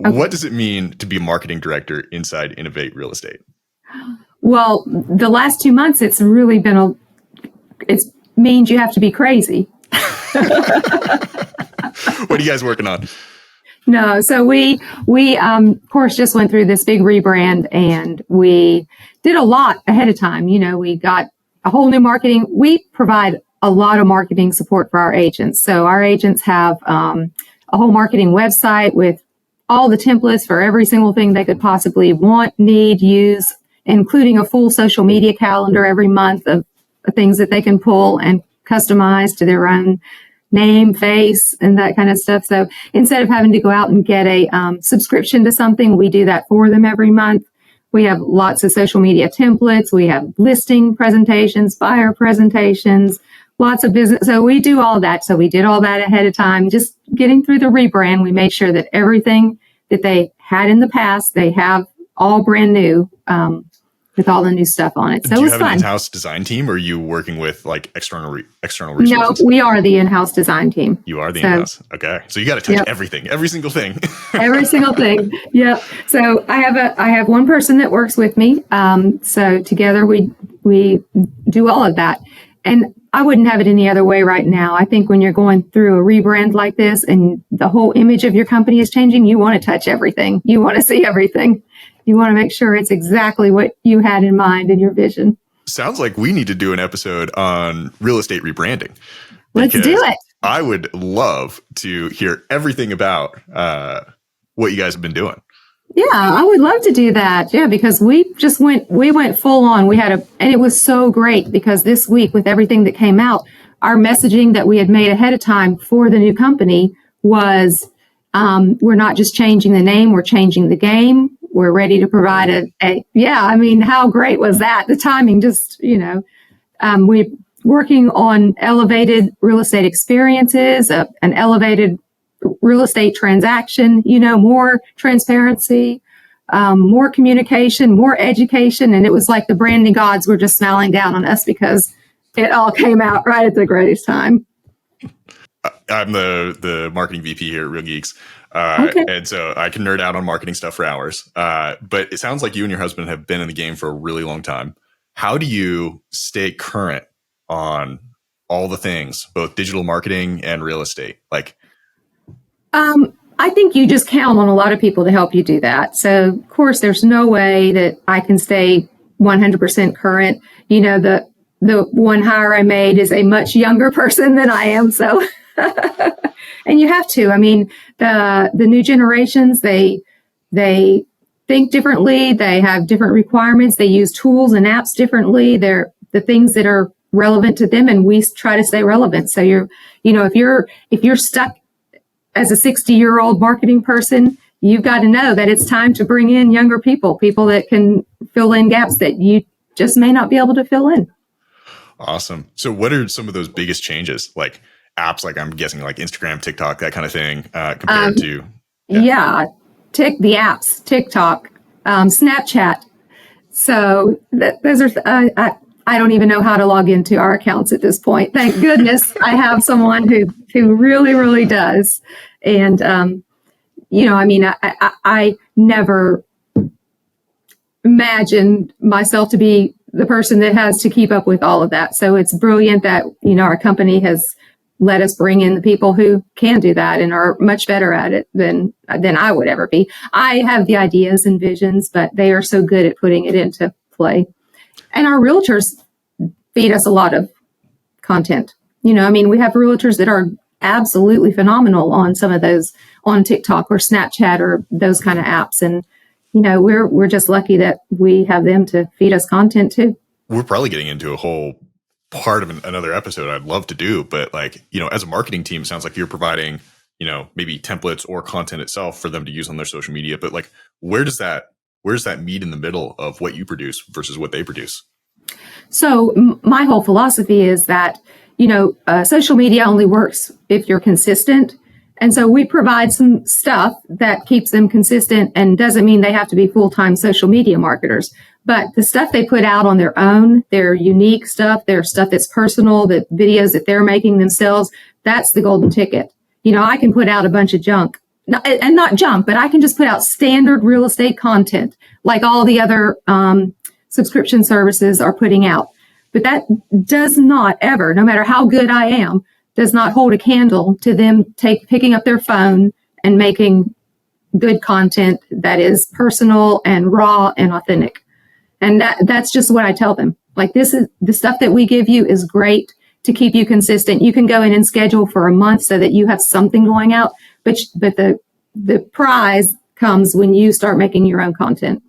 Okay. What does it mean to be a marketing director inside Innovate Real Estate? Well, the last 2 months, it's really been it means you have to be crazy. What are you guys working on? No, so we of course just went through this big rebrand, and we did a lot ahead of time. We got a whole new marketing. We provide a lot of marketing support for our agents. So our agents have a whole marketing website with all the templates for every single thing they could possibly want, need, use, including a full social media calendar every month of things that they can pull and customize to their own name, face, and that kind of stuff. So instead of having to go out and get a subscription to something, we do that for them every month. We have lots of social media templates. We have listing presentations, buyer presentations, lots of business. So we do all that. So we did all that ahead of time. Just getting through the rebrand, we made sure that everything that they had in the past, they have all brand new, with all the new stuff on it. So do it you was have fun. an in-house design team, or are you working with like external No, resources? we are the in-house design team. You are the in-house. Okay. So you got to touch everything, every single thing. Every single thing. Yep. So I have one person that works with me. So together we do all of that. And I wouldn't have it any other way right now. I think when you're going through a rebrand like this and the whole image of your company is changing, you want to touch everything. You want to see everything. You want to make sure it's exactly what you had in mind in your vision. Sounds like we need to do an episode on real estate rebranding. Let's do it. I would love to hear everything about what you guys have been doing. Yeah, I would love to do that. Yeah, because we went full on. And it was so great because this week with everything that came out, our messaging that we had made ahead of time for the new company was, we're not just changing the name, we're changing the game. We're ready to provide how great was that? The timing just, we're working on elevated real estate experiences, an elevated real estate transaction, more transparency, more communication, more education. And it was like the branding gods were just smiling down on us because it all came out right at the greatest time. I'm the marketing VP here at Real Geeks. And so I can nerd out on marketing stuff for hours. But it sounds like you and your husband have been in the game for a really long time. How do you stay current on all the things, both digital marketing and real estate? I think you just count on a lot of people to help you do that. So, of course, there's no way that I can stay 100% current. The one hire I made is a much younger person than I am. So, and you have to. I mean, the new generations, they think differently. They have different requirements. They use tools and apps differently. They're the things that are relevant to them, and we try to stay relevant. So if you're stuck as a 60-year-old marketing person, you've got to know that it's time to bring in younger people that can fill in gaps that you just may not be able to fill in. Awesome. So what are some of those biggest changes, like apps, like I'm guessing like Instagram, TikTok, that kind of thing, compared to? Yeah. The apps, TikTok, Snapchat. So those are, I don't even know how to log into our accounts at this point. Thank goodness I have someone who really, really does. And, I never imagined myself to be the person that has to keep up with all of that. So it's brilliant that, our company has let us bring in the people who can do that and are much better at it than I would ever be. I have the ideas and visions, but they are so good at putting it into play. And our realtors feed us a lot of content. We have realtors that are absolutely phenomenal on some of those, on TikTok or Snapchat or those kind of apps. And, we're just lucky that we have them to feed us content too. We're probably getting into a whole part of another episode I'd love to do, but as a marketing team, it sounds like you're providing, maybe templates or content itself for them to use on their social media. But where's that meet in the middle of what you produce versus what they produce? So my whole philosophy is that, social media only works if you're consistent. And so we provide some stuff that keeps them consistent and doesn't mean they have to be full-time social media marketers. But the stuff they put out on their own, their unique stuff, their stuff that's personal, the videos that they're making themselves, that's the golden ticket. I can put out a bunch of junk and not junk, but I can just put out standard real estate content like all the other subscription services are putting out. But that does not ever, no matter how good I am, does not hold a candle to them picking up their phone and making good content that is personal and raw and authentic. And that's just what I tell them. Like, this is the stuff that we give you is great to keep you consistent. You can go in and schedule for a month so that you have something going out, but the prize comes when you start making your own content.